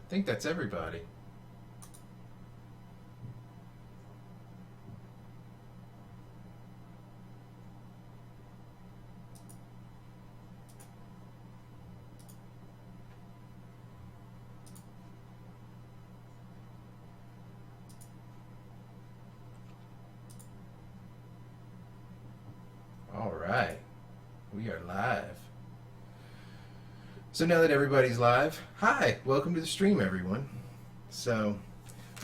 I think that's everybody. All right, we are live. So now that everybody's live, hi, welcome to the stream, everyone. So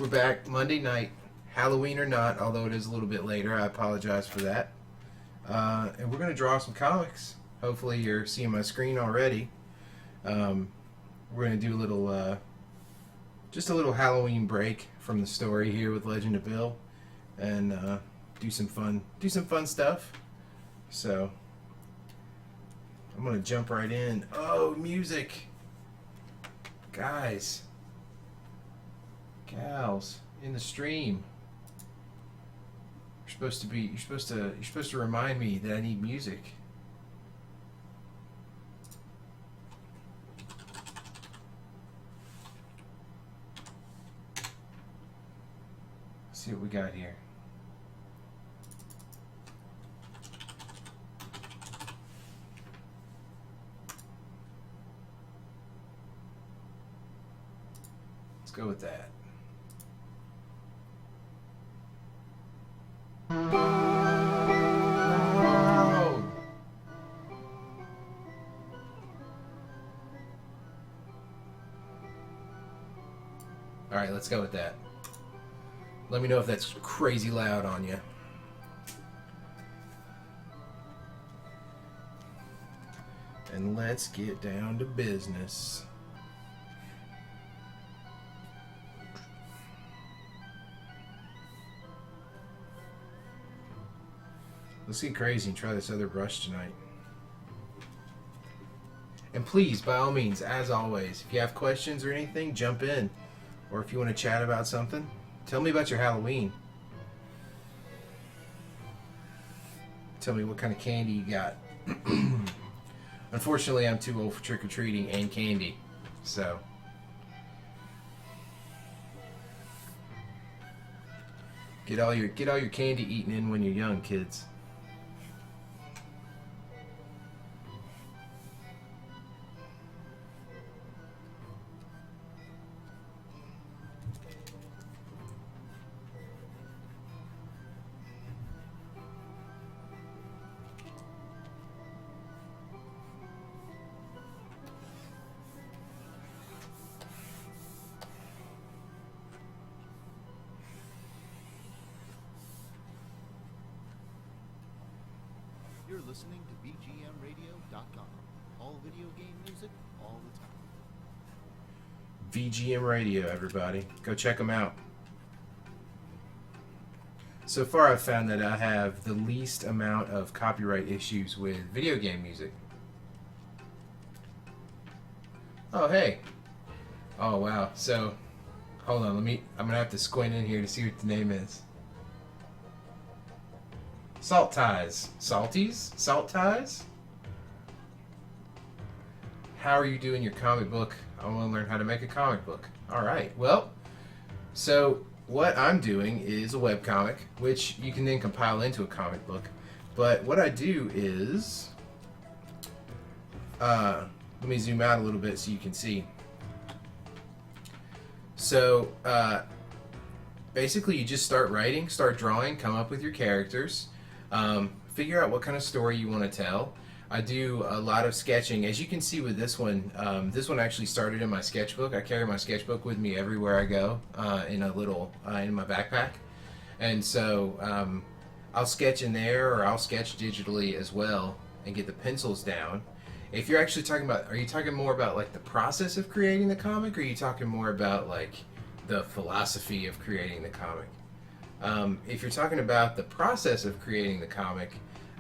we're back Monday night, Halloween or not, although it is a little bit later. I apologize for that. And we're going to draw some comics. Hopefully you're seeing my screen already. We're going to do a little, just a little Halloween break from the story here with Legend of Bill, and do some fun stuff. So I'm gonna jump right in. Oh, music, guys, gals, in the stream. You're supposed to remind me that I need music. Let's see what we got here. Go with that. Oh. All right, let's go with that. Let me know if that's crazy loud on you. And let's get down to business. Let's get crazy and try this other brush tonight. And please, by all means, as always, if you have questions or anything, jump in. Or if you want to chat about something, tell me about your Halloween. Tell me what kind of candy you got. Unfortunately, I'm too old for trick-or-treating and candy. So get all your candy eaten in when you're young, kids. You're listening to VGMRadio.com. All video game music, all the time. VGM Radio, everybody. Go check them out. So far, I've found that I have the least amount of copyright issues with video game music. Oh, hey. Oh, wow. So, hold on. I'm going to have to squint in here to see what the name is. Salt Ties. Salties? Salt Ties? How are you doing your comic book? I want to learn how to make a comic book. Alright, well, so what I'm doing is a webcomic, which you can then compile into a comic book. But what I do is, let me zoom out a little bit so you can see. So, basically you just start writing, start drawing, come up with your characters. Figure out what kind of story you want to tell. I do a lot of sketching. As you can see with this one actually started in my sketchbook. I carry my sketchbook with me everywhere I go in a little in my backpack, and so I'll sketch in there, or I'll sketch digitally as well and get the pencils down. If you're actually talking about, are you talking more about like the process of creating the comic, or are you talking more about like the philosophy of creating the comic? If you're talking about the process of creating the comic,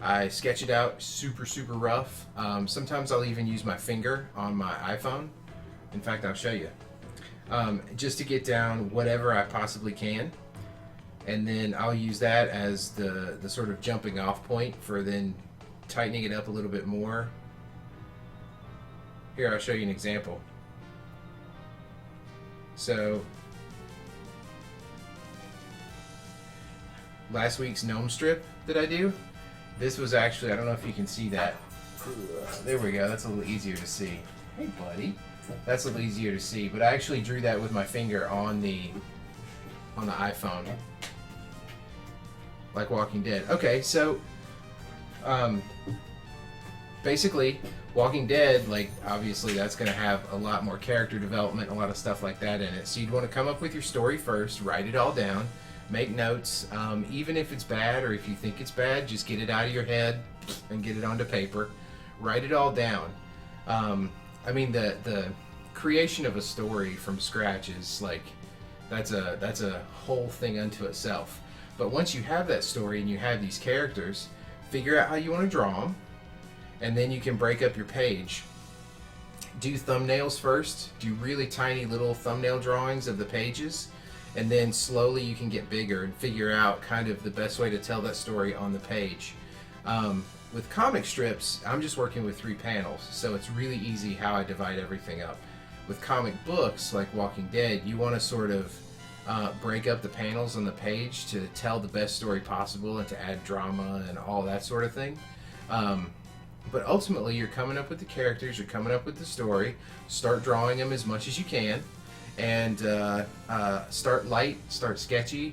I sketch it out super rough. Sometimes I'll even use my finger on my iPhone. In fact, I'll show you. Just to get down whatever I possibly can. And then I'll use that as the sort of jumping off point for then tightening it up a little bit more. Here, I'll show you an example. So last week's gnome strip that I do, this was actually, I don't know if you can see that. There we go. That's a little easier to see. Hey, buddy. That's a little easier to see, but I actually drew that with my finger on the iPhone, like Walking Dead. Okay, so basically, Walking Dead, like, obviously that's going to have a lot more character development, a lot of stuff like that in it. So you'd want to come up with your story first, write it all down, make notes. Even if it's bad or if you think it's bad, just get it out of your head and get it onto paper. Write it all down. I mean, the creation of a story from scratch is like, that's a whole thing unto itself. But once you have that story and you have these characters, figure out how you want to draw them, and then you can break up your page. Do thumbnails first. Do really tiny little thumbnail drawings of the pages, and then slowly you can get bigger and figure out kind of the best way to tell that story on the page. With comic strips, I'm just working with 3 panels, so it's really easy how I divide everything up. With comic books, like Walking Dead, you want to sort of break up the panels on the page to tell the best story possible and to add drama and all that sort of thing. But ultimately, you're coming up with the characters, you're coming up with the story, start drawing them as much as you can, and start light, start sketchy.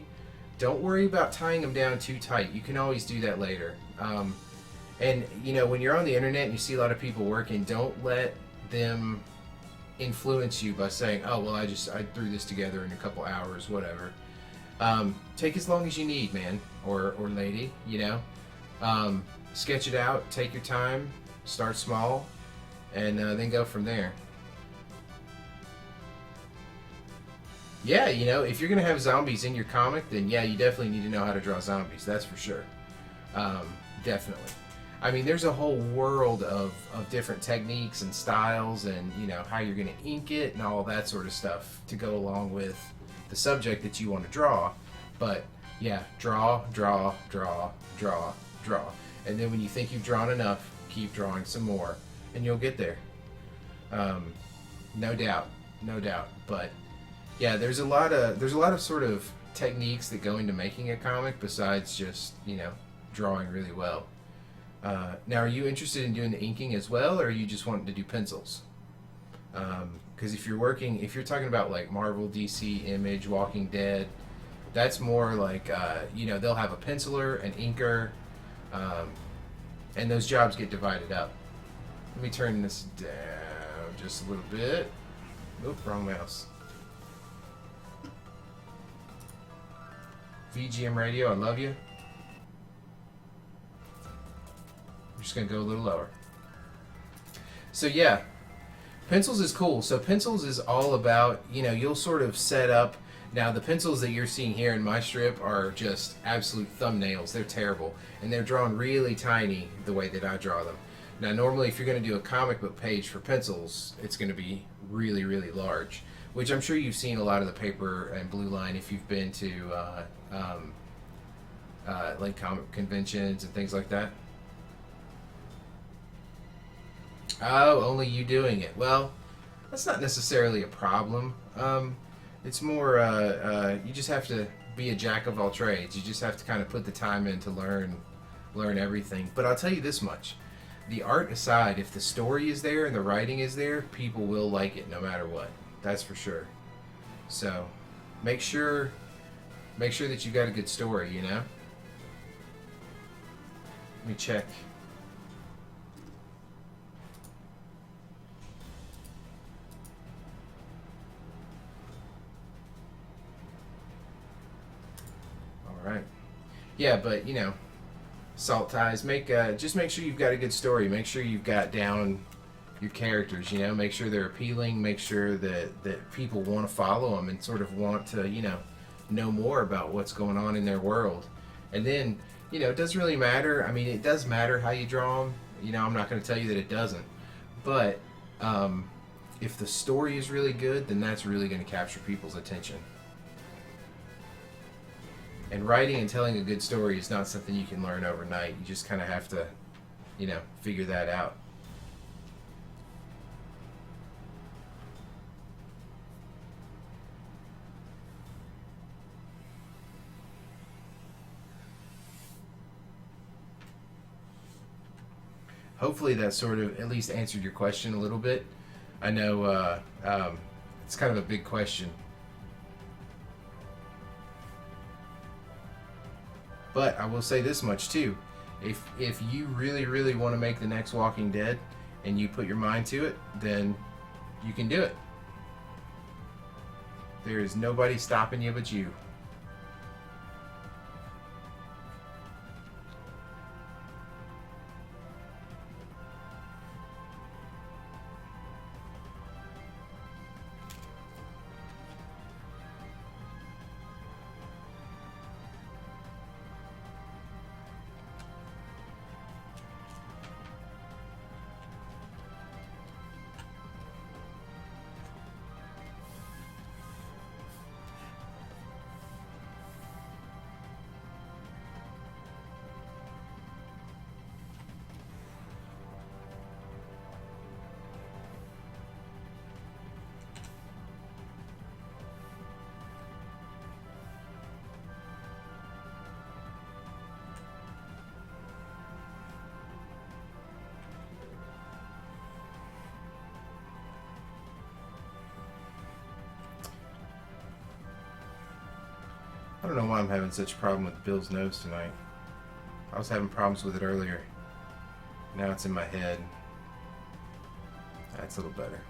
Don't worry about tying them down too tight. You can always do that later. And, you know, when you're on the internet and you see a lot of people working, don't let them influence you by saying, oh, well, I threw this together in a couple hours, whatever. Take as long as you need, man, or lady, you know. Sketch it out, take your time, start small, and then go from there. Yeah, you know, if you're going to have zombies in your comic, then yeah, you definitely need to know how to draw zombies, that's for sure. Definitely. I mean, there's a whole world of different techniques and styles and, you know, how you're going to ink it and all that sort of stuff to go along with the subject that you want to draw. But, yeah, draw, draw, draw, draw, draw. And then when you think you've drawn enough, keep drawing some more, and you'll get there. No doubt, no doubt. But, yeah, there's a lot of sort of techniques that go into making a comic besides just, you know, drawing really well. Now, are you interested in doing the inking as well, or are you just wanting to do pencils? Because if you're talking about like Marvel, DC, Image, Walking Dead, that's more like, you know, they'll have a penciler, an inker, and those jobs get divided up. Let me turn this down just a little bit. Oop, wrong mouse. VGM Radio, I love you. I'm just going to go a little lower. So yeah, pencils is cool. So pencils is all about, you know, you'll sort of set up. Now the pencils that you're seeing here in my strip are just absolute thumbnails. They're terrible. And they're drawn really tiny the way that I draw them. Now normally if you're going to do a comic book page for pencils, it's going to be really, really large. Which I'm sure you've seen a lot of the paper and blue line if you've been to like comic conventions and things like that. Oh, only you doing it. Well, that's not necessarily a problem. It's more, you just have to be a jack of all trades. You just have to kind of put the time in to learn everything. But I'll tell you this much. The art aside, if the story is there and the writing is there, people will like it no matter what. That's for sure. So, make sure that you got a good story, you know? Let me check. Right. Yeah, but you know, salt ties. Just make sure you've got a good story. Make sure you've got down your characters. You know, make sure they're appealing. Make sure that people want to follow them and sort of want to, you know more about what's going on in their world. And then, you know, it doesn't really matter. I mean, it does matter how you draw them. You know, I'm not going to tell you that it doesn't. But if the story is really good, then that's really going to capture people's attention. And writing and telling a good story is not something you can learn overnight. You just kind of have to, you know, figure that out. hopefully that sort of at least answered your question a little bit. I know it's kind of a big question. But I will say this much too. If you really want to make the next Walking Dead and you put your mind to it, then you can do it. There is nobody stopping you but you. I don't know why I'm having such a problem with Bill's nose tonight. I was having problems with it earlier. Now it's in my head. That's a little better.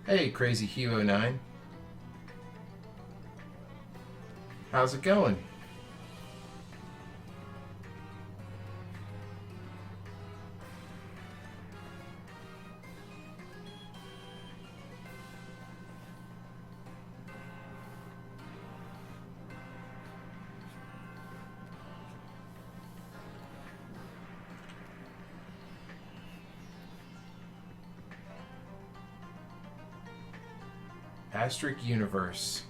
Hey, Crazy Hugh09. How's it going? Asterisk Universe.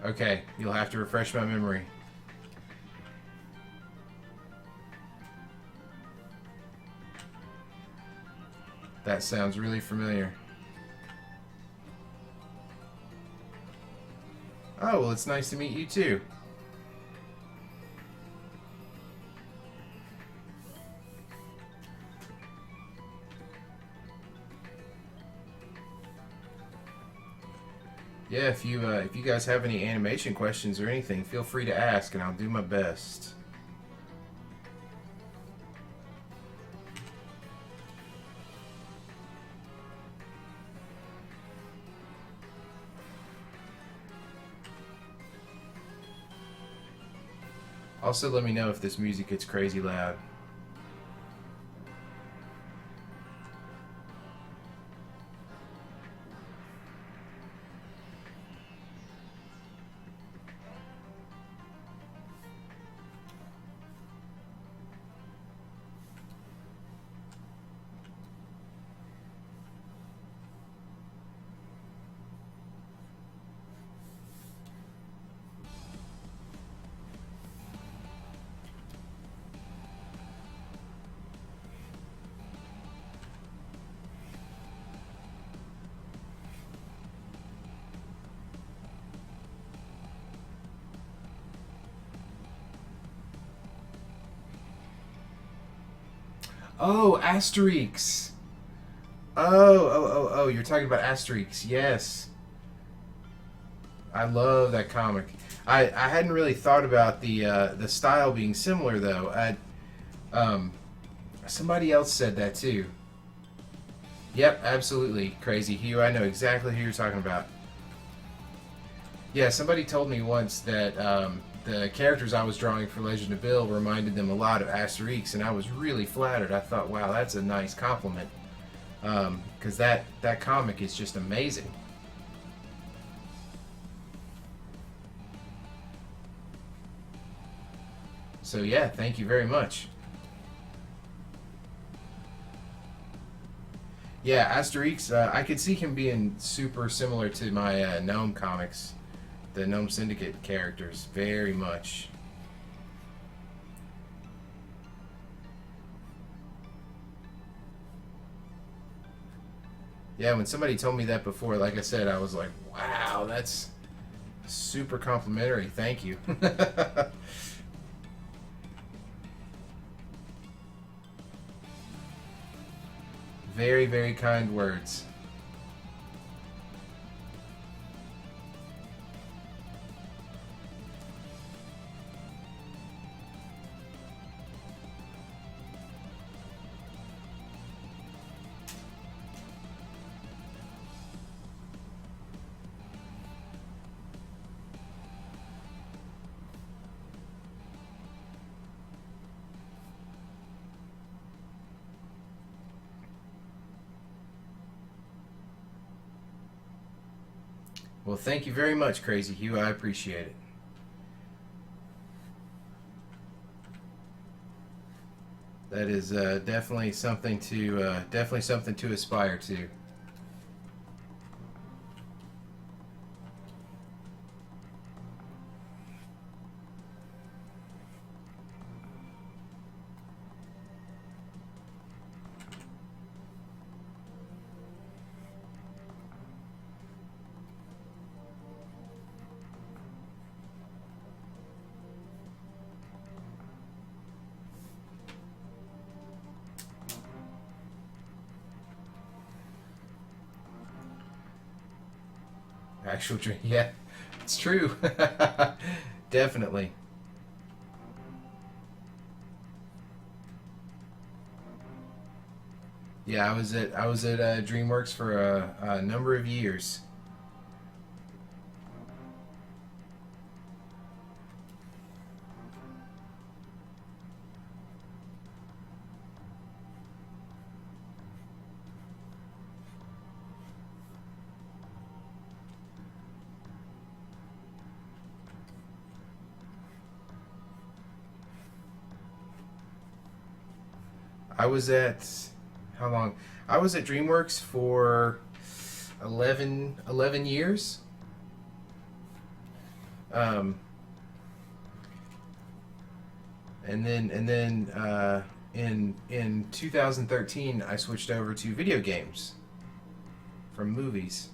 Okay, you'll have to refresh my memory. That sounds really familiar. Oh, well, it's nice to meet you too. Yeah, if you guys have any animation questions or anything, feel free to ask, and I'll do my best. Also, let me know if this music gets crazy loud. Oh, Asterix. Oh, you're talking about Asterix. Yes. I love that comic. I hadn't really thought about the style being similar though. Somebody else said that too. Yep, absolutely, Crazy Hugh. I know exactly who you're talking about. Yeah, somebody told me once that the characters I was drawing for Legend of Bill reminded them a lot of Asterix, and I was really flattered. I thought, wow, that's a nice compliment, because that comic is just amazing. So yeah, thank you very much. Yeah, Asterix, I could see him being super similar to my Gnome comics, the Gnome Syndicate characters, very much. Yeah, when somebody told me that before, like I said, I was like, wow, that's super complimentary. Thank you. Very, very kind words. Well, thank you very much, Crazy Hugh. I appreciate it. That is definitely something to aspire to. Actual dream, yeah, it's true. Definitely. Yeah, I was at DreamWorks for a number of years. I was at how long? I was at DreamWorks for 11 years. Um, and then in 2013 I switched over to video games from movies.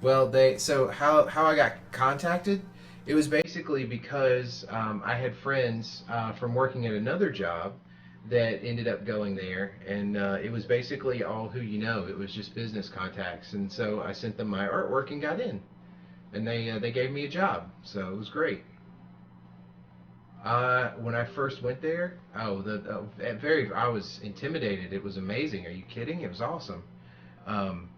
Well, they so how I got contacted, it was basically because I had friends from working at another job that ended up going there, and it was basically all who you know. It was just business contacts, and so I sent them my artwork and got in, and they gave me a job, so it was great. When I first went there, at very I was intimidated. It was amazing. Are you kidding? It was awesome. Um,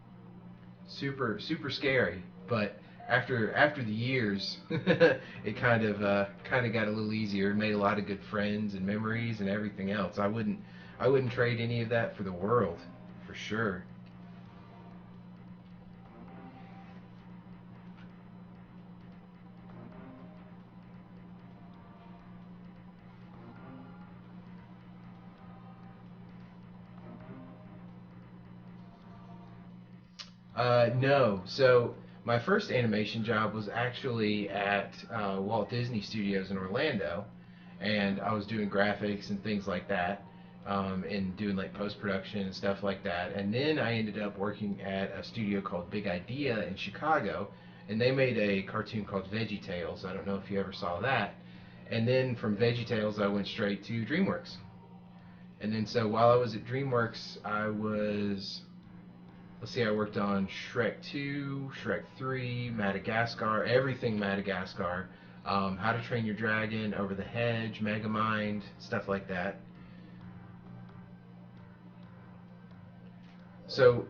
super scary. But after the years, it kind of got a little easier. Made a lot of good friends and memories and everything else. I wouldn't trade any of that for the world, for sure. No. So my first animation job was actually at Walt Disney Studios in Orlando, and I was doing graphics and things like that, and doing like post production and stuff like that. And then I ended up working at a studio called Big Idea in Chicago, and they made a cartoon called Veggie Tales. I don't know if you ever saw that. And then from VeggieTales, I went straight to DreamWorks. And then so while I was at DreamWorks, let's see, I worked on Shrek 2, Shrek 3, Madagascar, everything Madagascar, How to Train Your Dragon, Over the Hedge, Megamind, stuff like that. So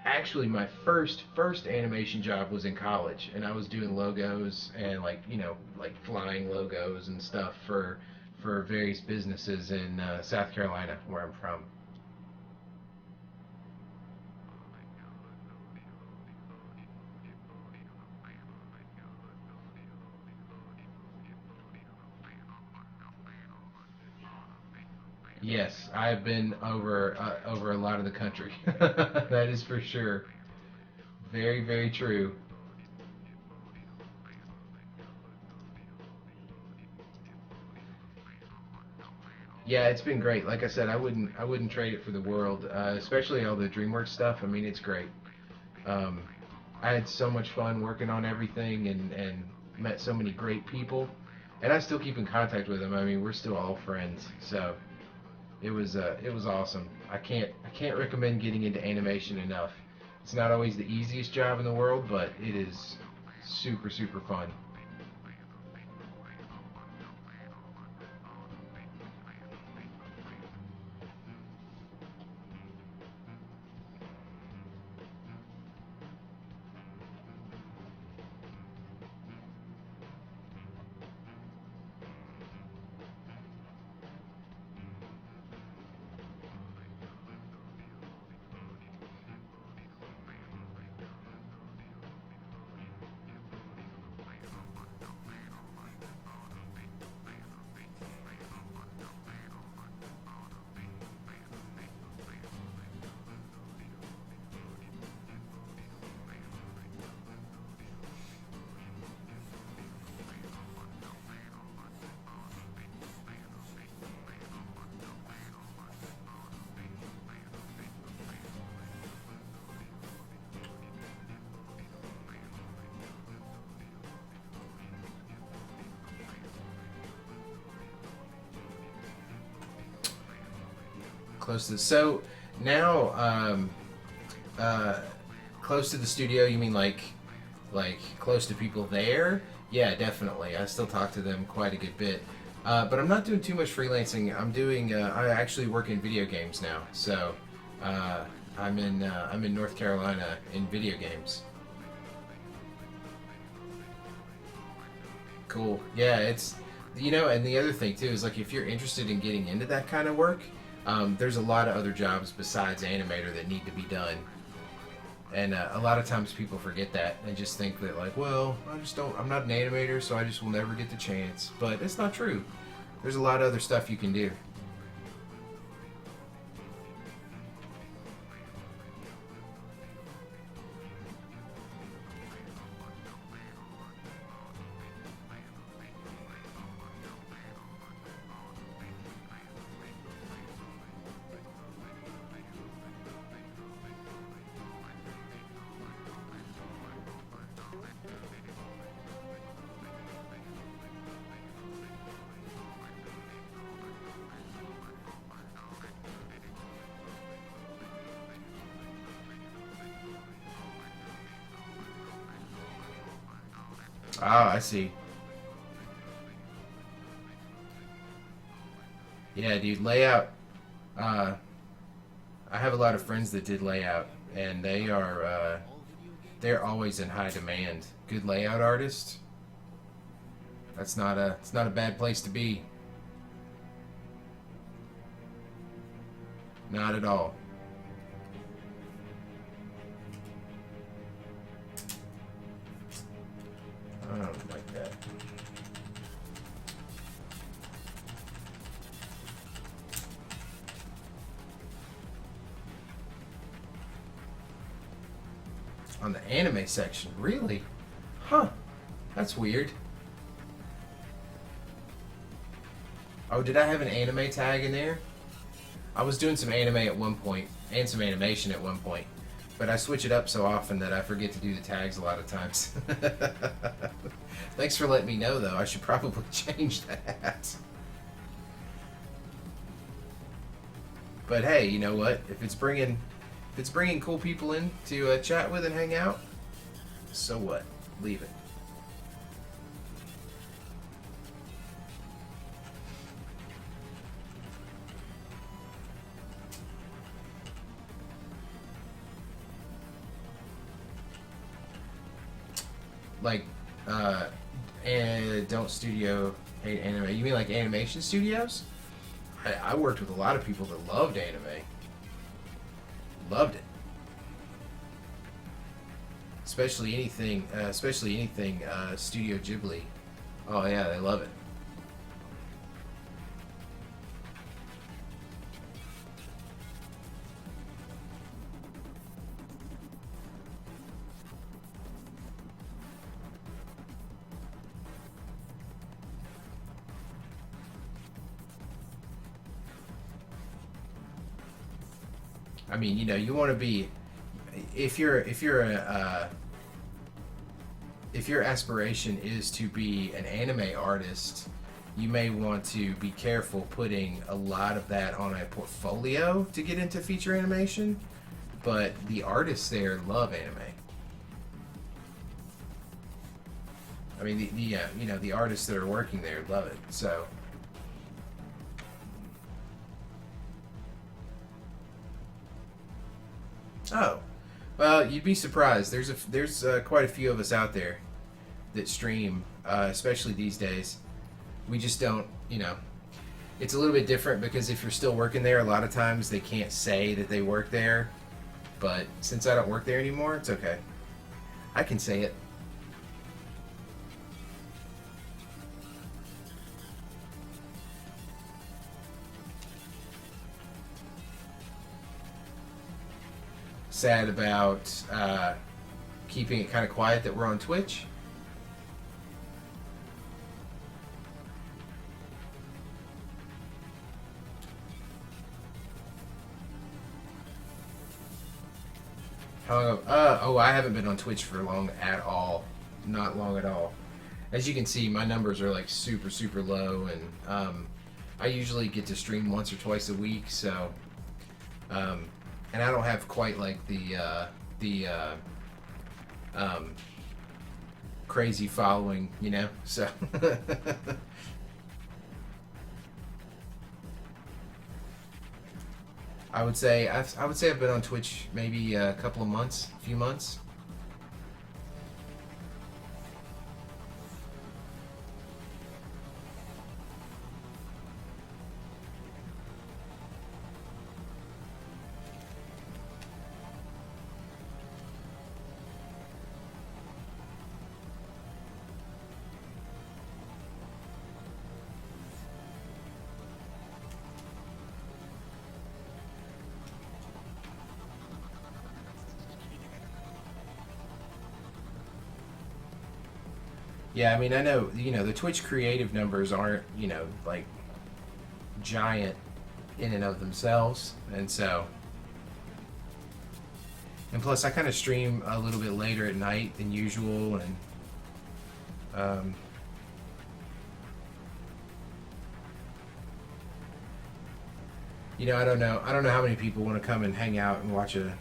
actually my first animation job was in college, and I was doing logos and like flying logos and stuff for various businesses in South Carolina, where I'm from. Yes, I've been over a lot of the country. That is for sure. Very, very true. Yeah, it's been great. Like I said, I wouldn't trade it for the world, especially all the DreamWorks stuff. I mean, it's great. Um, I had so much fun working on everything, and met so many great people, and I still keep in contact with them. I mean, we're still all friends. So it was awesome. I can't recommend getting into animation enough. It's not always the easiest job in the world, but it is super super fun. Close to so now uh, close to the studio. You mean like close to people there? Yeah, definitely. I still talk to them quite a good bit. But I'm not doing too much freelancing. I actually work in video games now. So I'm in North Carolina in video games. Cool. Yeah, and the other thing too is like if you're interested in getting into that kind of work, there's a lot of other jobs besides animator that need to be done, and a lot of times people forget that and just think that like, well, I'm not an animator, so I just will never get the chance. But it's not true. There's a lot of other stuff you can do. Ah, I see. Yeah, dude, layout. Uh, I have a lot of friends that did layout, and they're always in high demand. Good layout artists. It's not a bad place to be. Not at all. I don't like that. On the anime section, really? Huh. That's weird. Oh, did I have an anime tag in there? I was doing some anime at one point, and some animation at one point. But I switch it up so often that I forget to do the tags a lot of times. Thanks for letting me know, though. I should probably change that. But hey, you know what? If it's bringing cool people in to chat with and hang out, so what? Leave it. Like, and don't studio hate anime. You mean like animation studios? I worked with a lot of people that loved anime. Loved it. Especially anything Studio Ghibli. Oh yeah, they love it. I mean, you want to be, if your aspiration is to be an anime artist, you may want to be careful putting a lot of that on a portfolio to get into feature animation. But the artists there love anime. I mean, the artists that are working there love it. So. Oh, well, you'd be surprised. There's quite a few of us out there that stream, especially these days. We just don't, It's a little bit different because if you're still working there, a lot of times they can't say that they work there. But since I don't work there anymore, it's okay. I can say it. Sad about keeping it kind of quiet that we're on Twitch. How long? I haven't been on Twitch for long at all. Not long at all. As you can see, my numbers are like super, super low, and I usually get to stream once or twice a week. So, and I don't have quite like the crazy following, So. I would say I've been on Twitch maybe a couple of months, a few months. Yeah, I mean, I know, the Twitch creative numbers aren't, like giant in and of themselves. And so, and plus I kind of stream a little bit later at night than usual. And, I don't know how many people want to come and hang out and watch an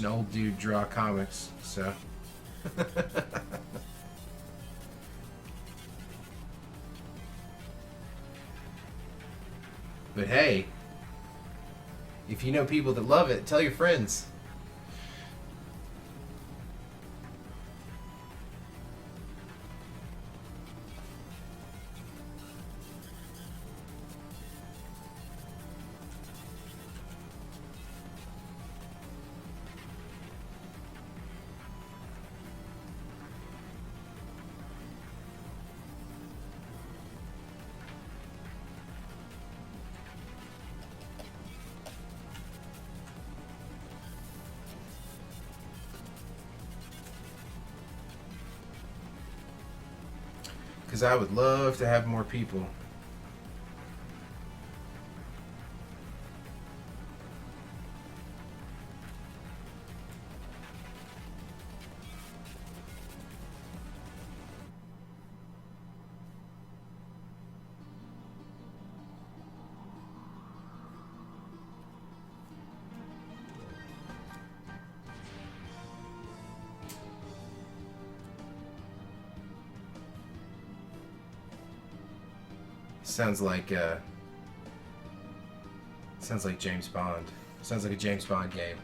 old dude draw comics. So. But hey, if you know people that love it, tell your friends. Because I would love to have more people. Sounds like James Bond. Sounds like a James Bond game.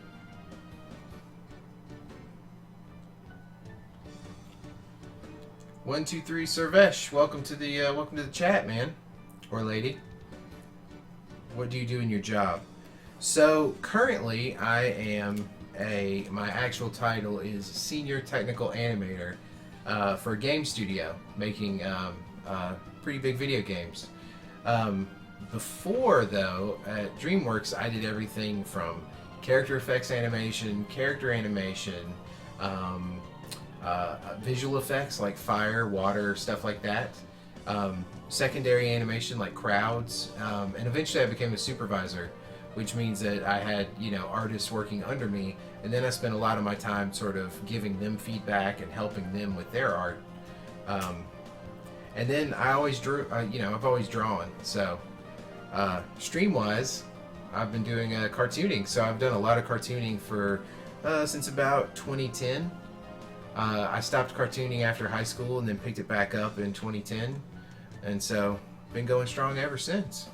One, two, three, Servesh. Welcome to the chat, man, or lady. What do you do in your job? So currently, my actual title is Senior Technical Animator for a game studio making pretty big video games. Before, though, at DreamWorks, I did everything from character effects animation, character animation, visual effects like fire, water, stuff like that, secondary animation like crowds, and eventually I became a supervisor, which means that I had, artists working under me, and then I spent a lot of my time sort of giving them feedback and helping them with their art. And then I always drew, I've always drawn, so stream-wise, I've been doing cartooning, so I've done a lot of cartooning for since about 2010. I stopped cartooning after high school and then picked it back up in 2010, and so been going strong ever since.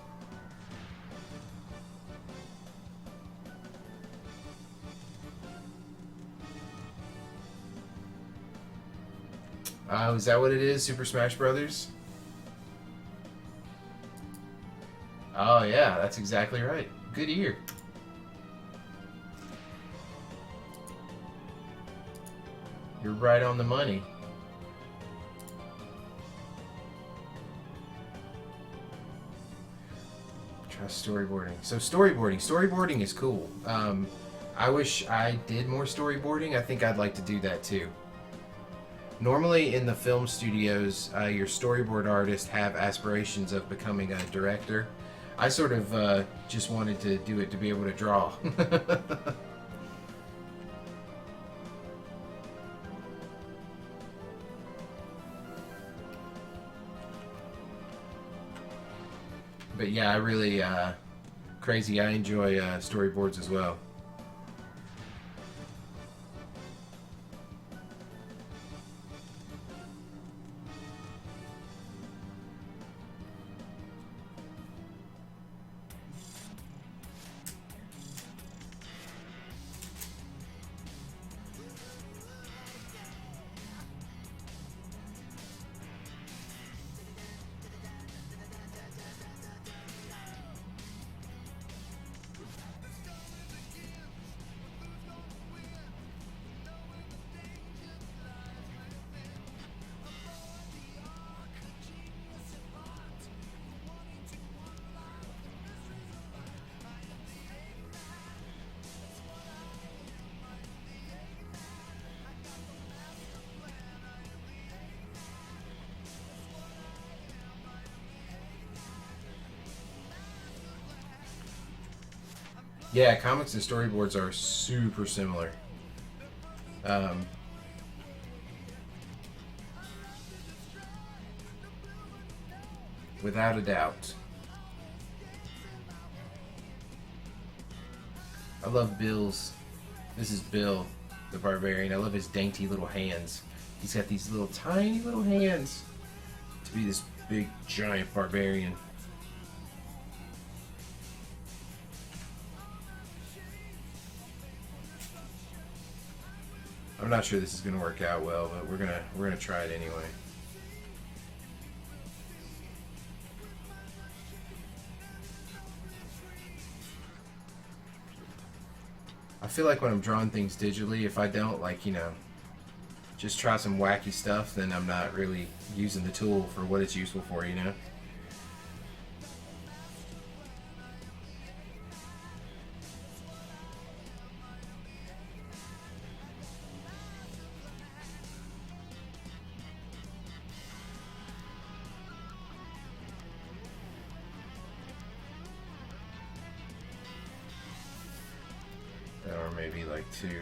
Is that what it is, Super Smash Brothers? Oh yeah, that's exactly right. Good ear. You're right on the money. Try storyboarding. So storyboarding is cool. I wish I did more storyboarding. I think I'd like to do that too. Normally in the film studios, your storyboard artists have aspirations of becoming a director. I sort of just wanted to do it to be able to draw. But yeah, I really, crazy, I enjoy storyboards as well. Yeah, comics and storyboards are super similar. Without a doubt. I love Bill's. This is Bill, the barbarian. I love his dainty little hands. He's got these little tiny little hands to be this big giant barbarian. I'm not sure this is going to work out well, but we're gonna try it anyway. I feel like when I'm drawing things digitally, if I don't just try some wacky stuff, then I'm not really using the tool for what it's useful for, Or maybe like two. Yeah.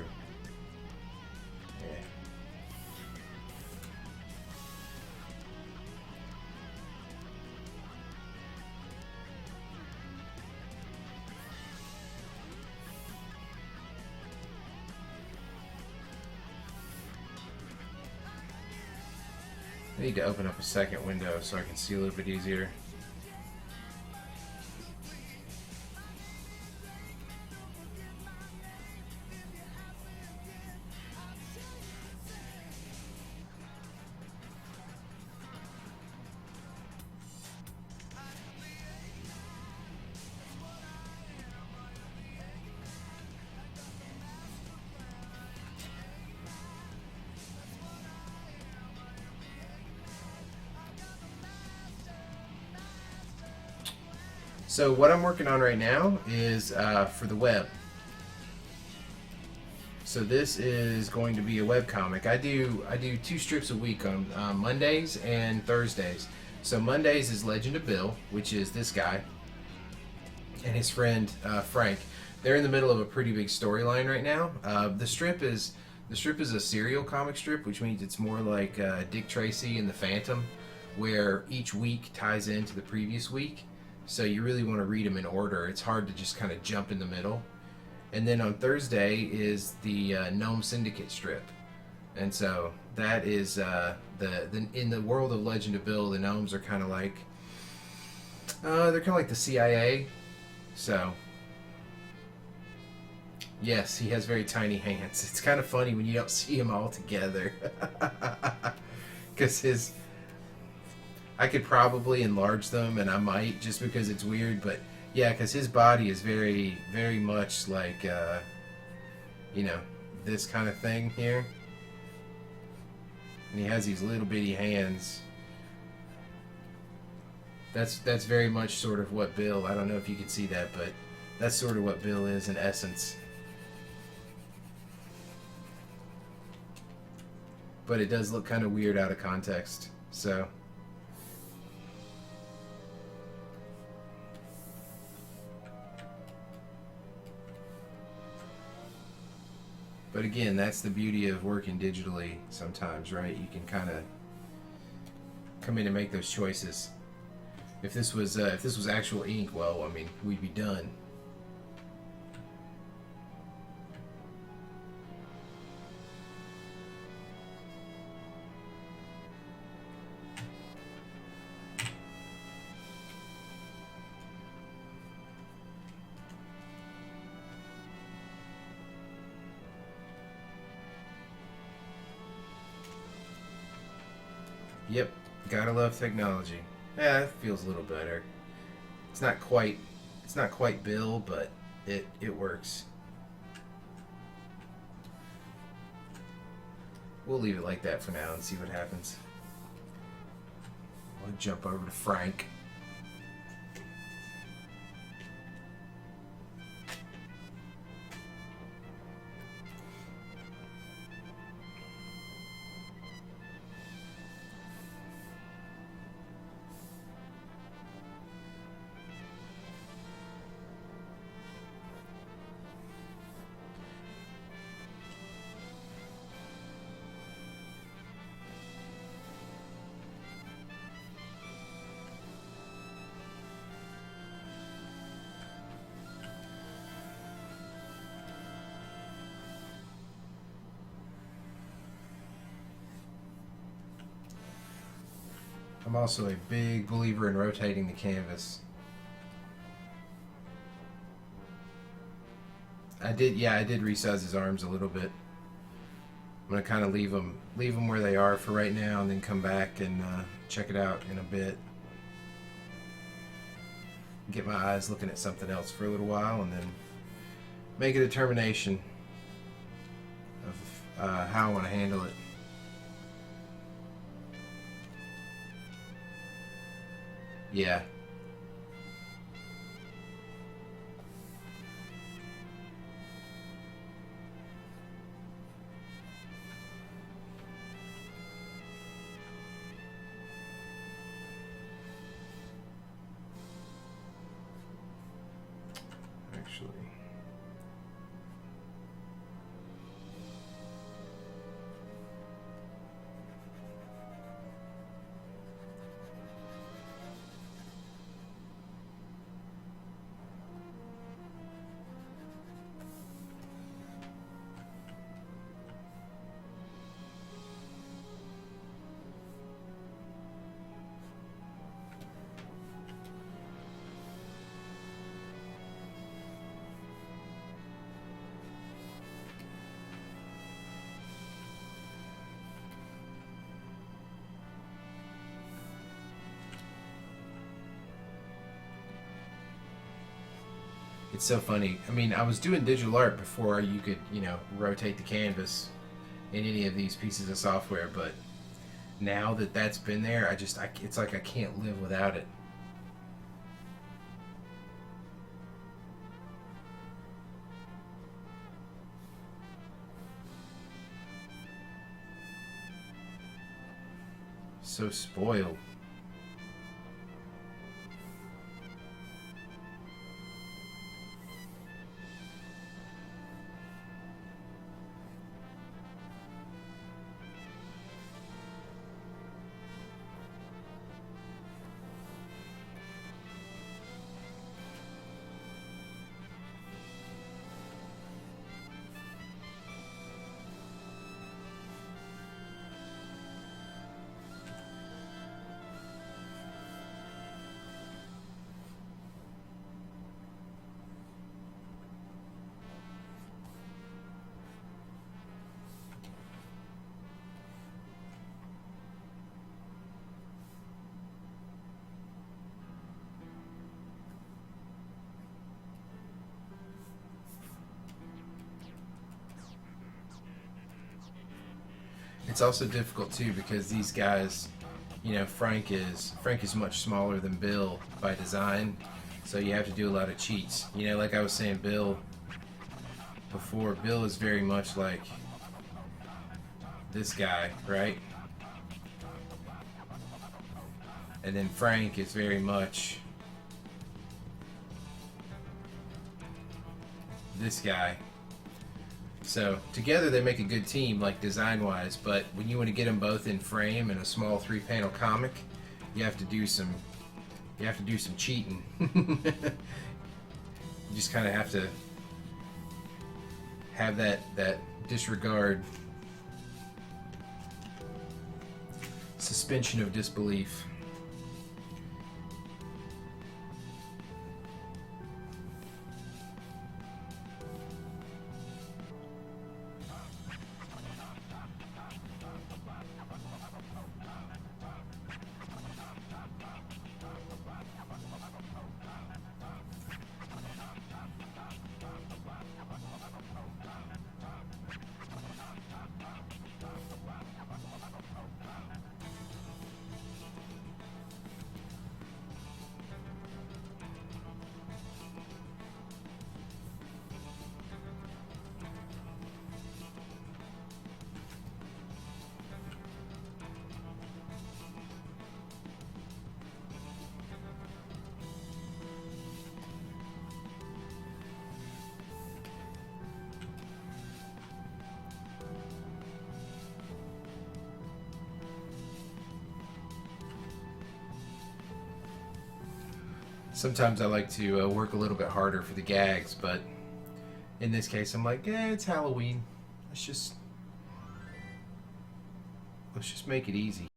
I need to open up a second window so I can see a little bit easier. So what I'm working on right now is for the web. So this is going to be a web comic. I do 2 strips a week on Mondays and Thursdays. So Mondays is Legend of Bill, which is this guy and his friend Frank. They're in the middle of a pretty big storyline right now. The strip is a serial comic strip, which means it's more like Dick Tracy and the Phantom, where each week ties into the previous week. So you really want to read them in order. It's hard to just kind of jump in the middle. And then on Thursday is the Gnome Syndicate strip. And so that is the in the world of Legend of Bill, the gnomes are kind of like the CIA. So yes, he has very tiny hands. It's kind of funny when you don't see him all together, because I could probably enlarge them, and I might, just because it's weird, but yeah, because his body is very, very much like, this kind of thing here. And he has these little bitty hands. That's very much sort of what Bill, I don't know if you can see that, but that's sort of what Bill is in essence. But it does look kind of weird out of context, so... But again, that's the beauty of working digitally sometimes, right? You can kind of come in and make those choices. If this was actual ink, well, I mean, we'd be done. Yep, gotta love technology. Yeah, it feels a little better. It's not quite Bill, but it works. We'll leave it like that for now and see what happens. We'll jump over to Frank. I'm also a big believer in rotating the canvas. I did resize his arms a little bit. I'm gonna kind of leave them where they are for right now, and then come back and check it out in a bit. Get my eyes looking at something else for a little while, and then make a determination of how I want to handle it. Yeah. Actually. It's so funny. I mean, I was doing digital art before you could, rotate the canvas in any of these pieces of software, but now that that's been there, it's like I can't live without it. so spoiled. It's also difficult too because these guys, you know, Frank is much smaller than Bill by design, so you have to do a lot of cheats. You know, like I was saying, Bill before. Bill is very much like this guy, right? And then Frank is very much this guy. So together they make a good team, like design-wise. But when you want to get them both in frame in a small three-panel comic, you have to do some cheating. You just kind of have to have that disregard, suspension of disbelief. Sometimes I like to work a little bit harder for the gags, but in this case, I'm like, it's Halloween. Let's just make it easy.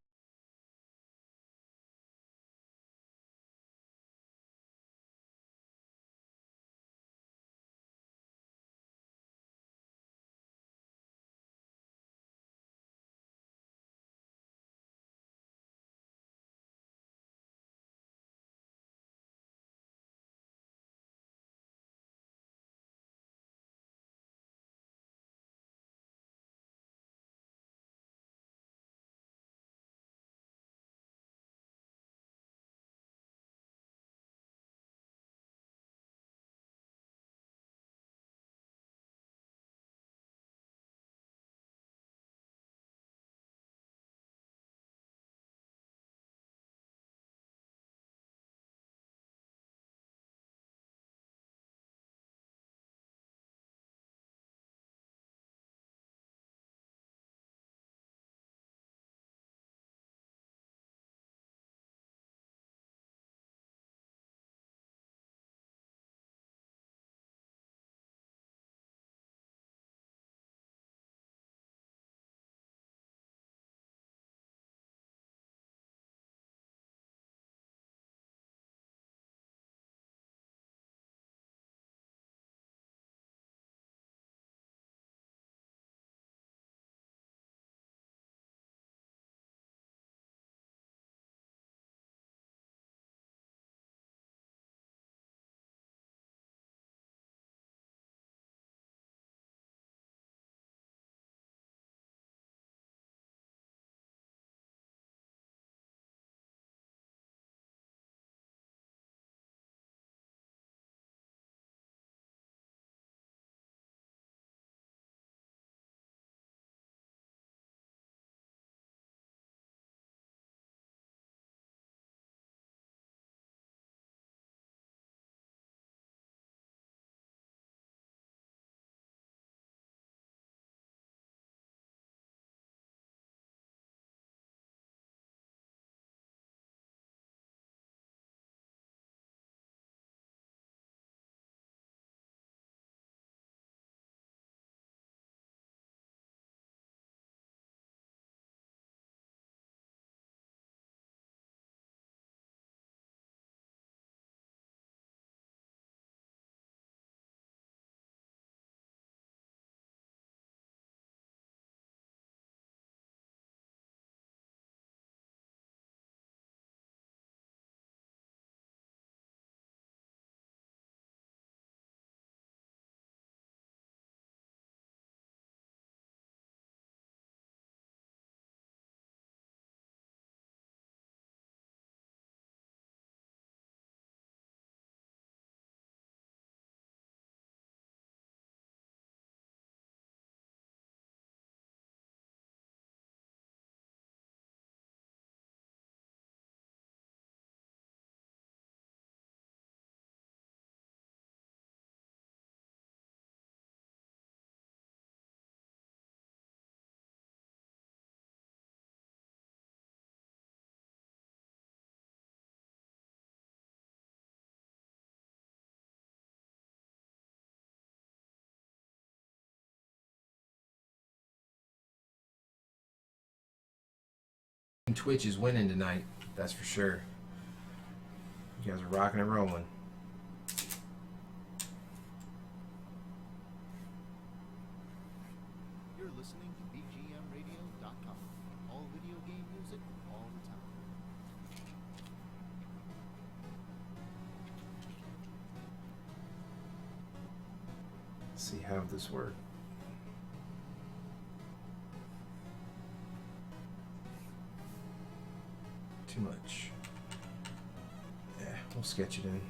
Twitch is winning tonight. That's for sure. You guys are rocking and rolling. You're listening to BGMradio.com. All video game music all the time. Let's see how this works. Too much. Yeah, we'll sketch it in.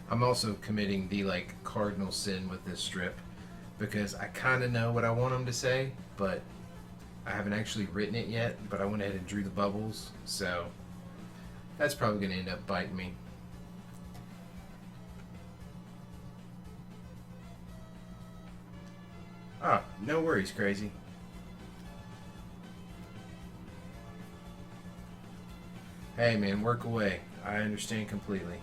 I'm also committing the cardinal sin with this strip because I kind of know what I want them to say, but I haven't actually written it yet. But I went ahead and drew the bubbles, so that's probably going to end up biting me. Ah, no worries, crazy. Hey man, work away. I understand completely.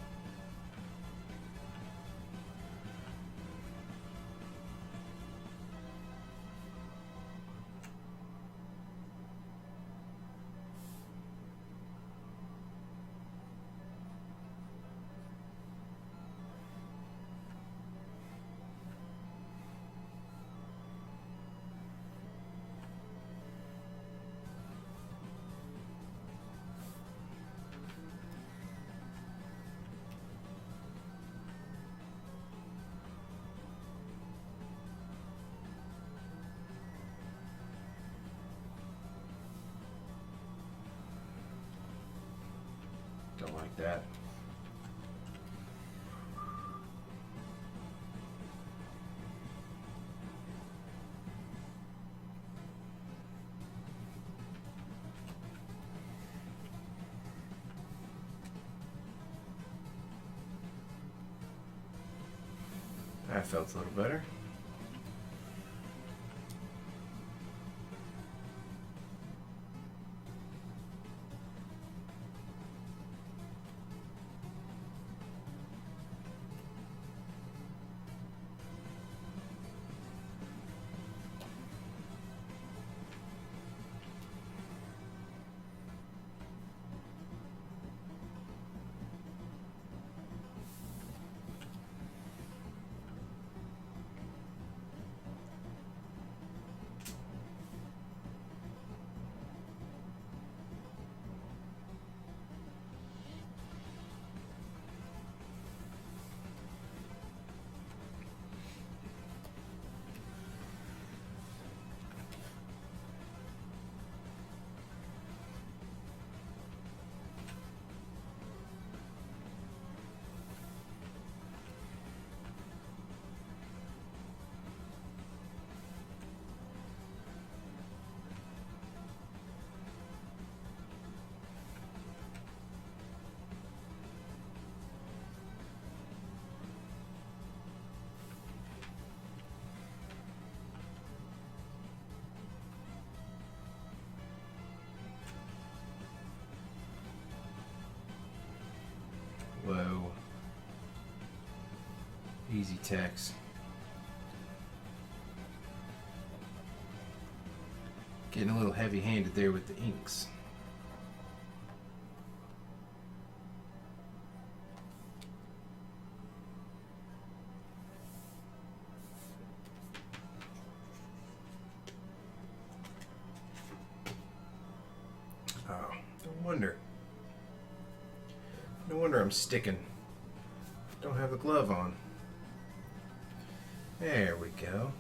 Don't like that. That felt a little better. Whoa. Easy text. Getting a little heavy-handed there with the inks. wonder. No wonder I'm sticking. Don't have the glove on. There we go.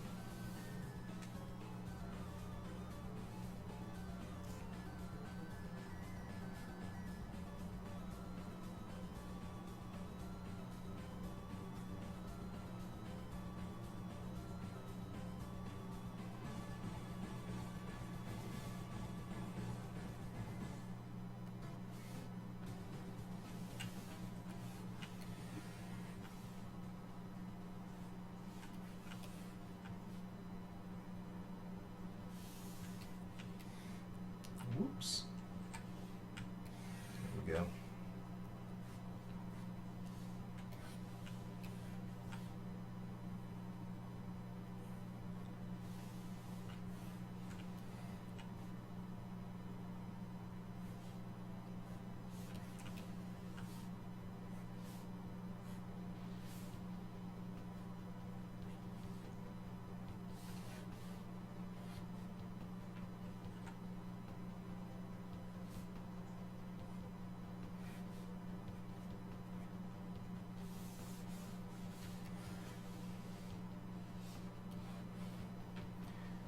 Whoops. There we go.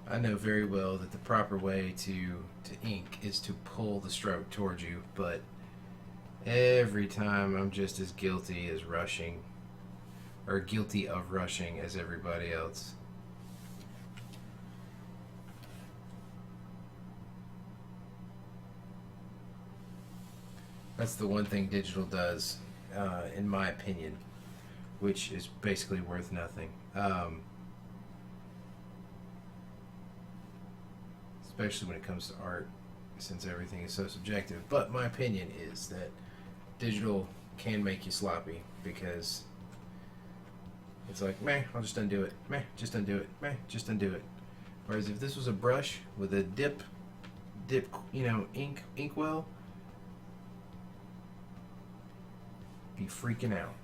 I know very well that the proper way to ink is to pull the stroke towards you, but every time I'm just as guilty as rushing, or guilty of rushing as everybody else. That's the one thing digital does, in my opinion, which is basically worth nothing. Especially when it comes to art, since everything is so subjective. But my opinion is that digital can make you sloppy, because it's like, meh, I'll just undo it. Meh, just undo it. Meh, just undo it. Whereas if this was a brush with a dip, ink well, be freaking out.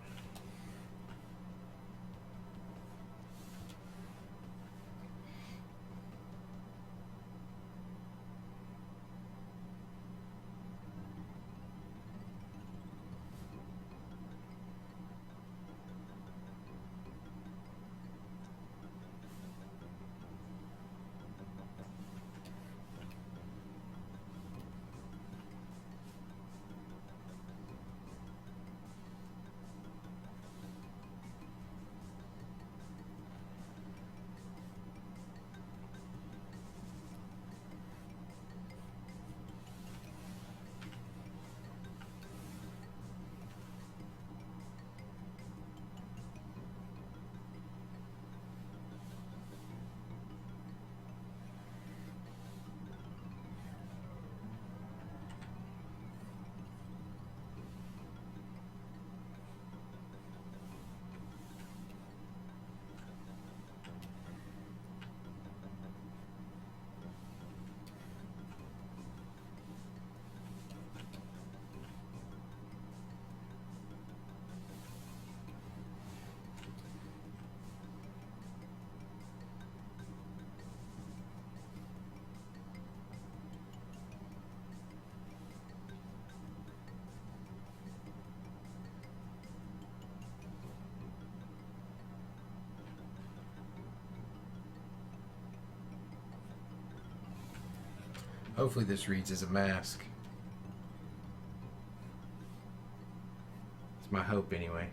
Hopefully this reads as a mask. It's my hope anyway.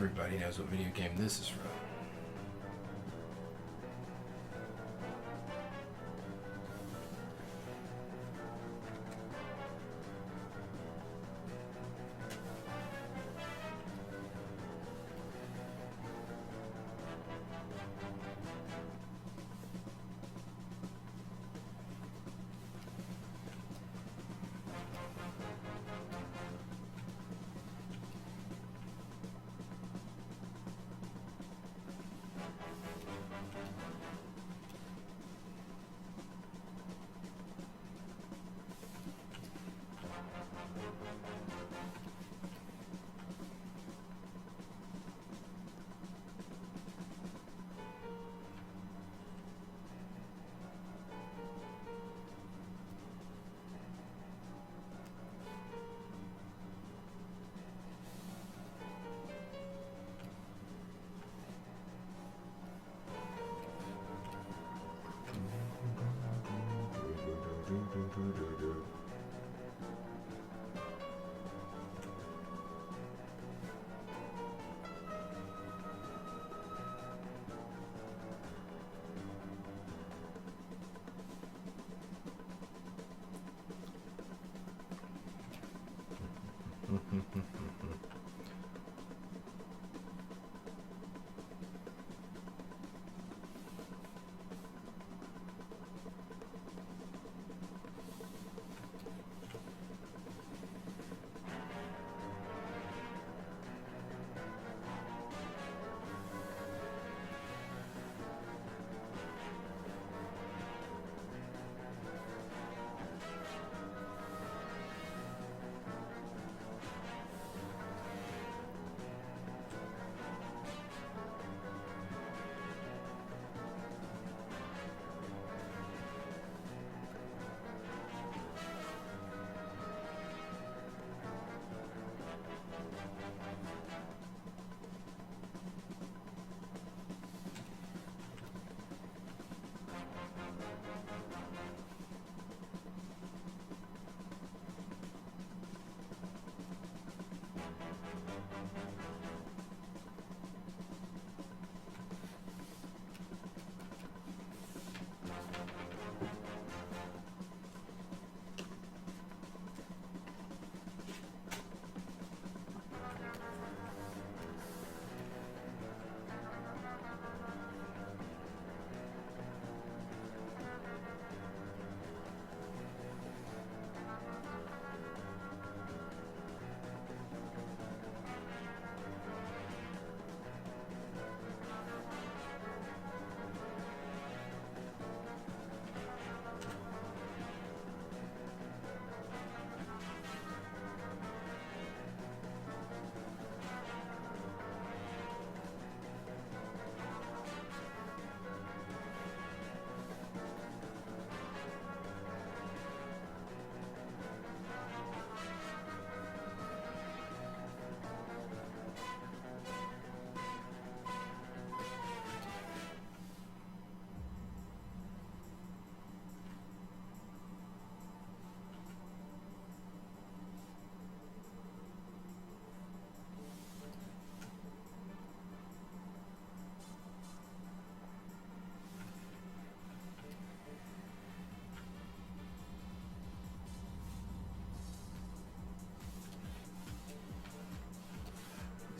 everybody knows what video game this is from.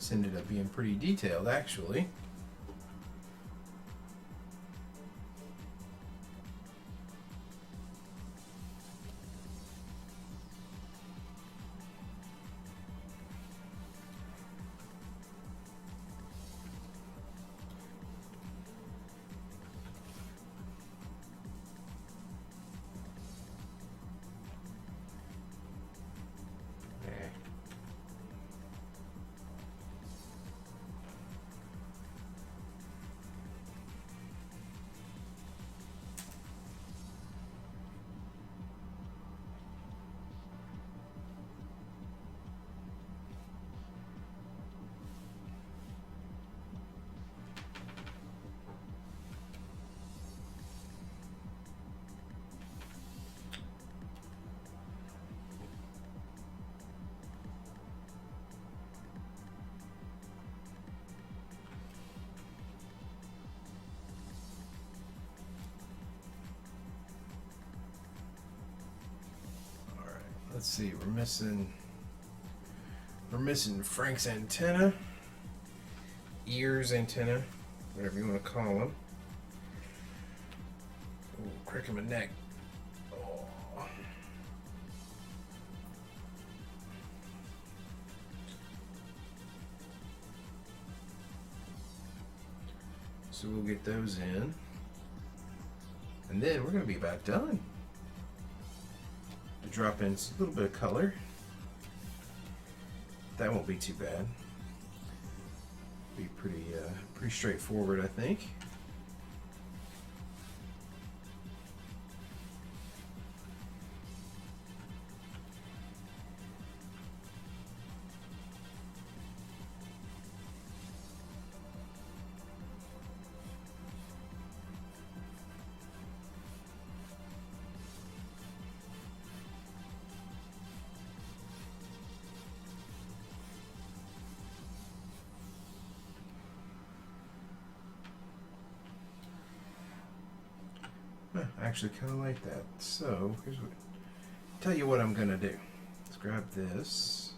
This ended up being pretty detailed, actually. let's see, we're missing Frank's antenna, ears antenna, whatever you want to call them. Ooh, cracking my neck. Oh. So we'll get those in, and then we're going to be about done. To drop in a little bit of color. That won't be too bad. Be pretty straightforward, I think. I actually kind of like that. So, tell you what I'm going to do. Let's grab this.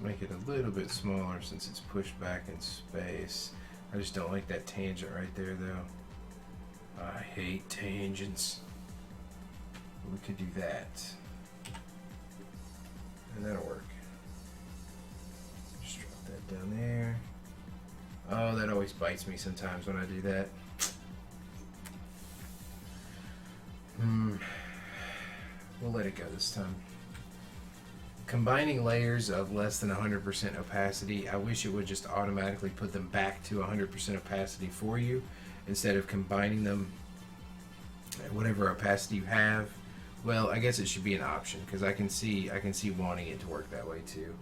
Make it a little bit smaller since it's pushed back in space. I just don't like that tangent right there though. I hate tangents. We could do that. And that'll work. Just drop that down there. Oh, that always bites me sometimes when I do that. We'll let it go this time. Combining layers of less than 100% opacity, I wish it would just automatically put them back to 100% opacity for you instead of combining them at whatever opacity you have. Well, I guess it should be an option because I can see wanting it to work that way too.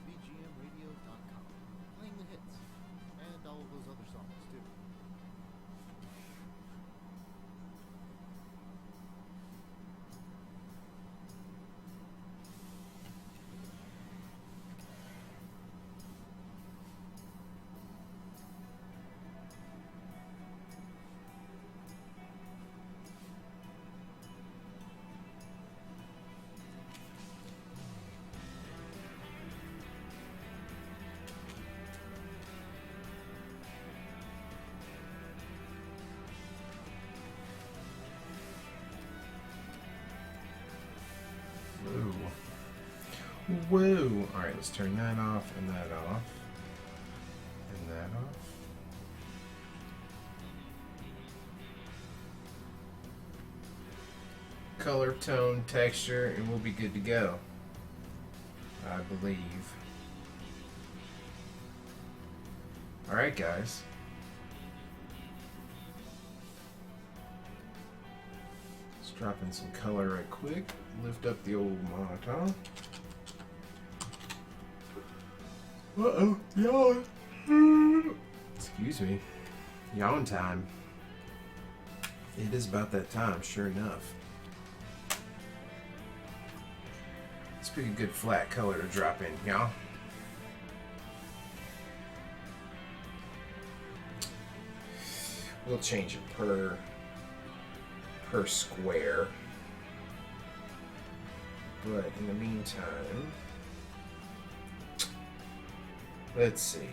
BGMradio.com, playing the hits, and all of those other songs too. Whoa! Alright, let's turn that off and that off. And that off. Color, tone, texture, and we'll be good to go. I believe. Alright, guys. Let's drop in some color right quick. Lift up the old monitor. Uh-oh, yawn. Excuse me. Yawn time. It is about that time, sure enough. Let's pick a good flat color to drop in, y'all. We'll change it per square. But in the meantime, let's see.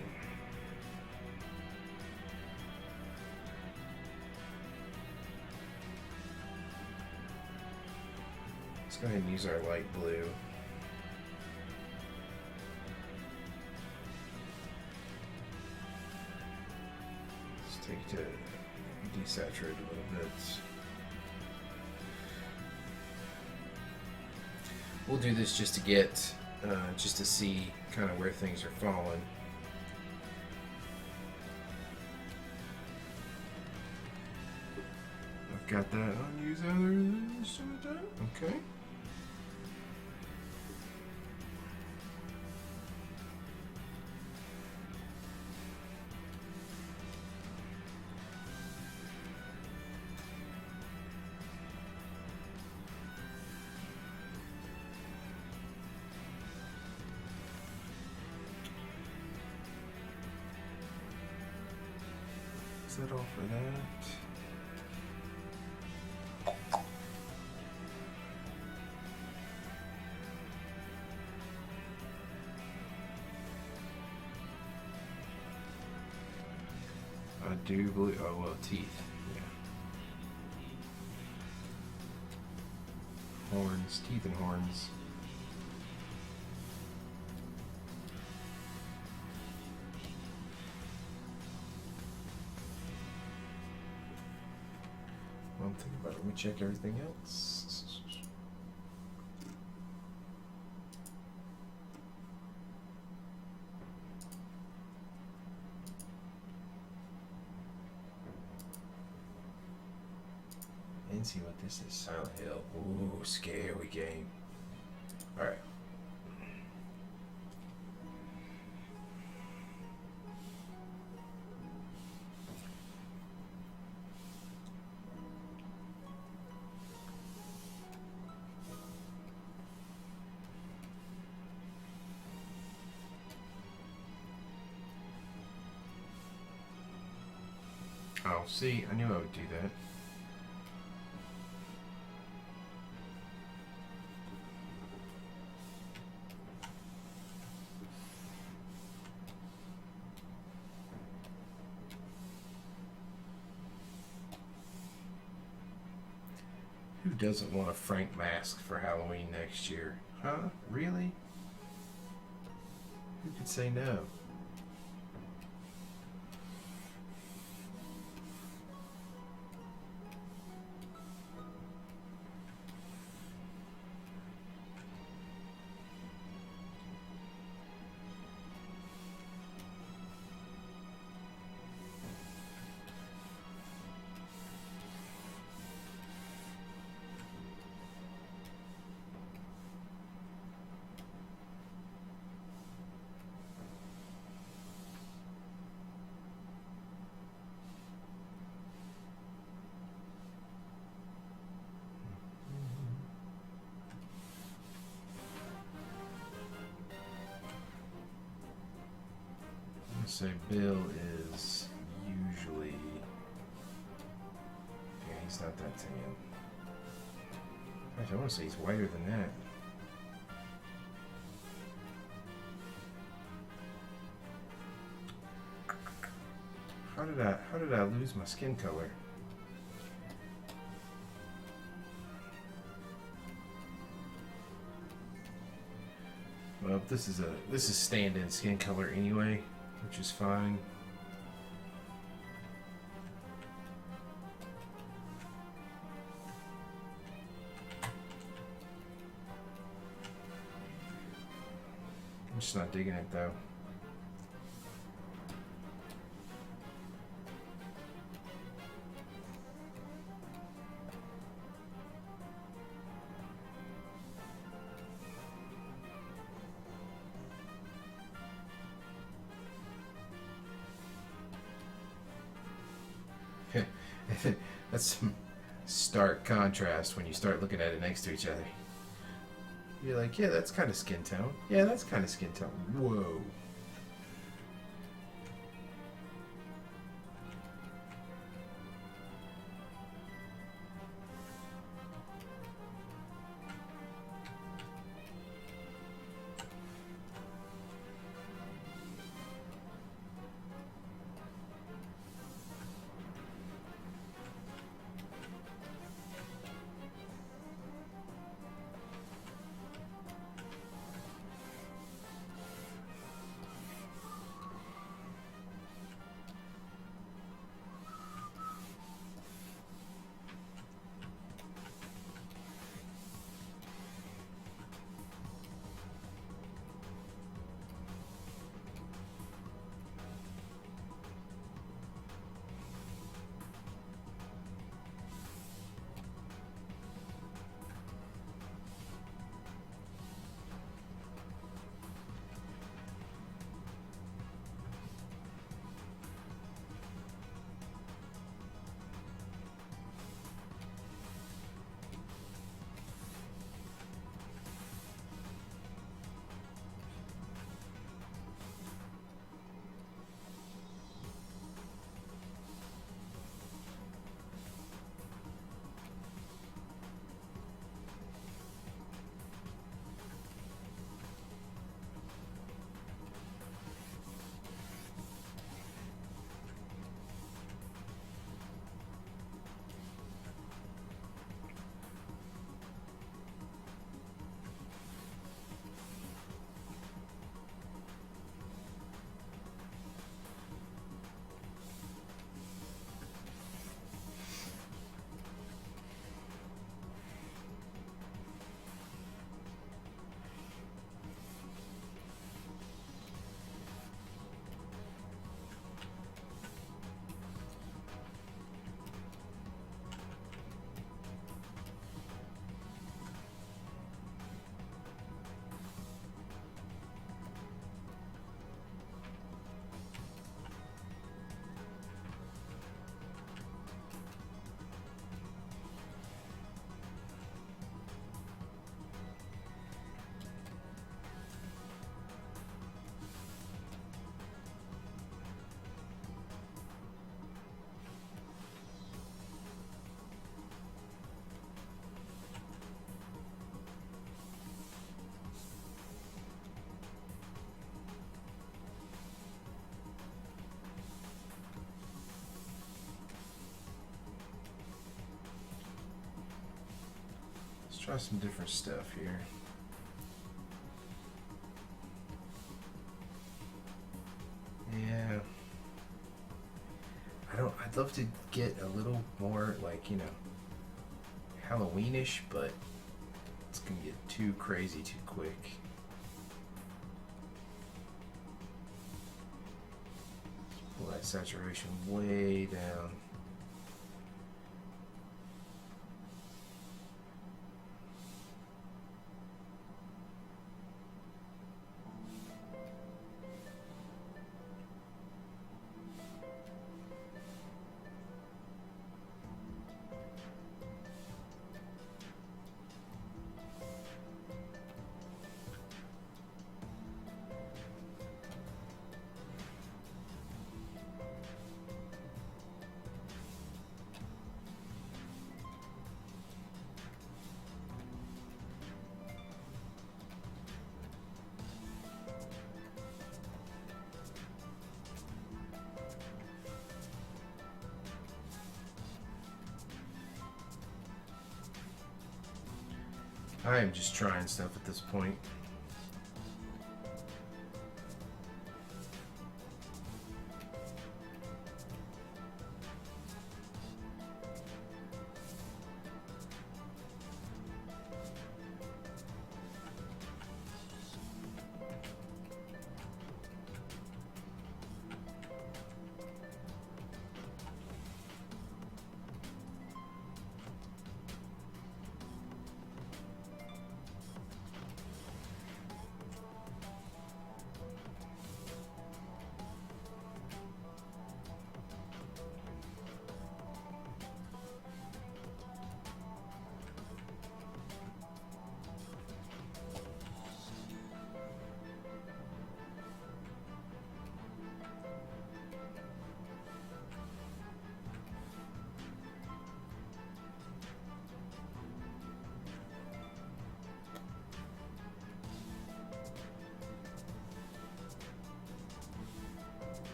Let's go ahead and use our light blue. Let's take it to desaturate a little bit. We'll do this just to get, just to see kind of where things are falling. I've got that unused other. Okay. Is that all for that? I do believe. Oh well, teeth. Yeah. Horns, teeth, and horns. Well, I'm thinking about it. Let me check everything else. And see what this is. Silent Hill. Ooh, scary game. Alright. Oh, see, I knew I would do that. Who doesn't want a Frank mask for Halloween next year? Huh? Really? Who could say no? Say Bill is usually, yeah, he's not that tan. Gosh, I want to say he's whiter than that. How did I lose my skin color? Well, this is stand-in skin color anyway, which is fine. I'm just not digging it though. That's some stark contrast when you start looking at it next to each other. You're like, yeah, that's kind of skin tone. Yeah, that's kind of skin tone. Whoa. Let's try some different stuff here. Yeah. I'd love to get a little more, like, you know, Halloweenish, but it's gonna get too crazy too quick. Pull that saturation way down. I am just trying stuff at this point.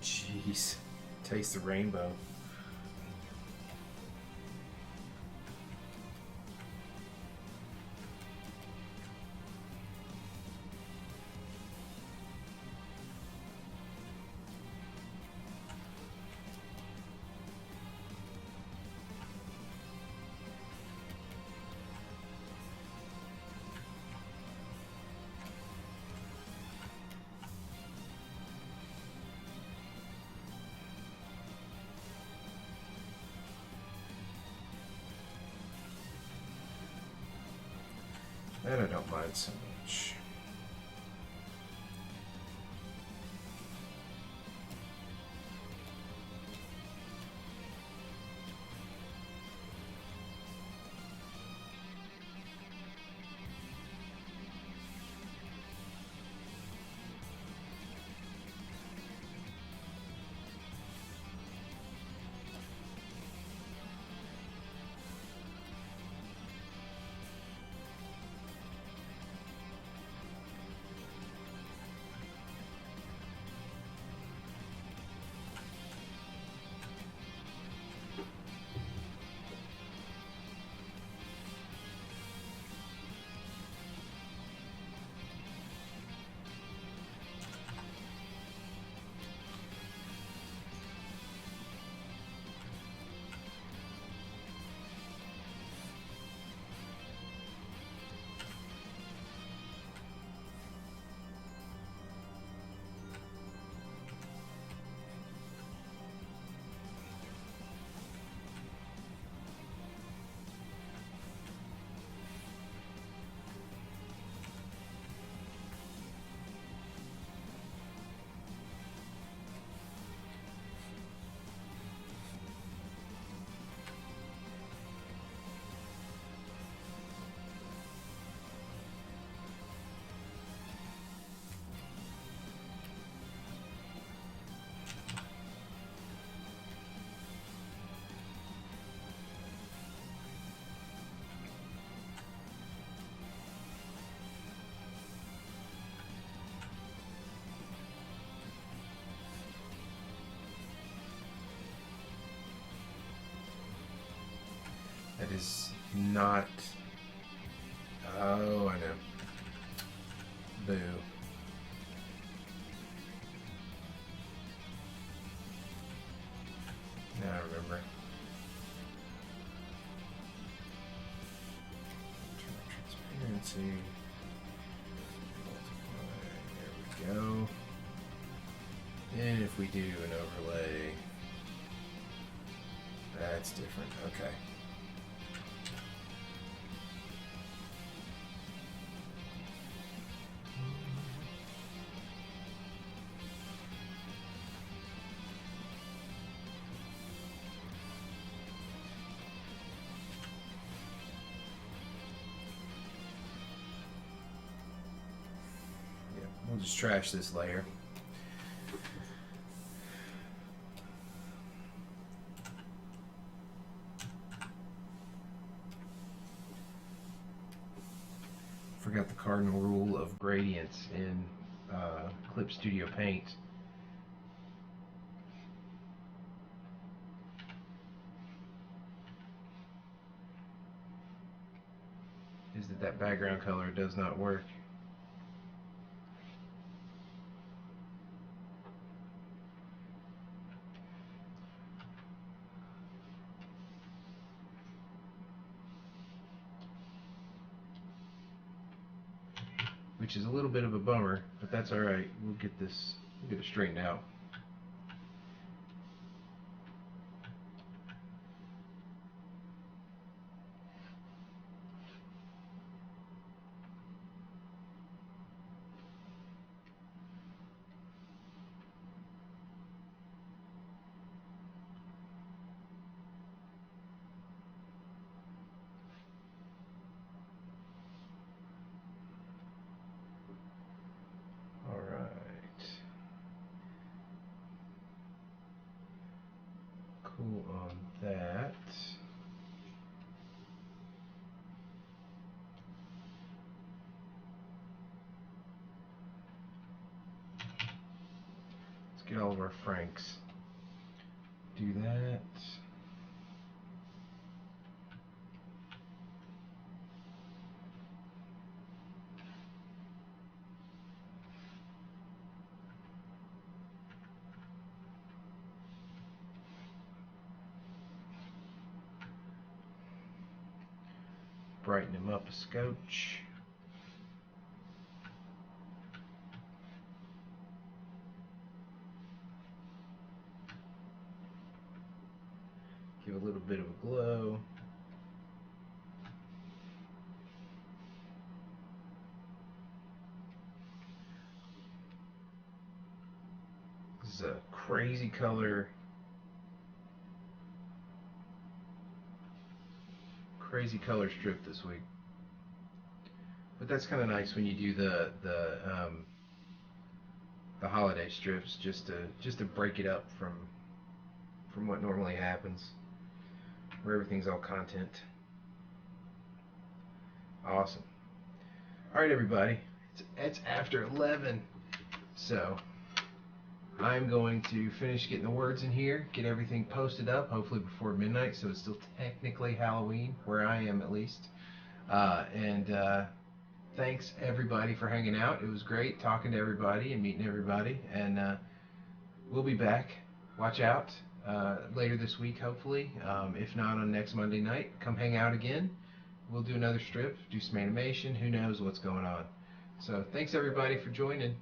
Jeez. Taste the rainbow. That I don't mind so much. That is not... Oh, I know. Boo. Now I remember. Transparency. Multiply. There we go. And if we do an overlay, that's different. Okay. We'll just trash this layer. Forgot the cardinal rule of gradients in Clip Studio Paint. Is that background color does not work. Which is a little bit of a bummer, but that's all right. We'll get it straightened out. All right. Cool on that. all of our franks. Do that. Brighten him up a scotch. Give a little bit of a glow. This is a crazy color. Crazy color strip this week. But that's kind of nice when you do the holiday strips, just to break it up from what normally happens, where everything's all content. Awesome. All right, everybody. It's after 11, so I'm going to finish getting the words in here, get everything posted up, hopefully before midnight, so it's still technically Halloween, where I am at least. And thanks everybody for hanging out. It was great talking to everybody and meeting everybody, and we'll be back. Watch out later this week, hopefully. If not on next Monday night, come hang out again. We'll do another strip, do some animation. Who knows what's going on. So thanks everybody for joining.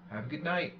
Have a good night.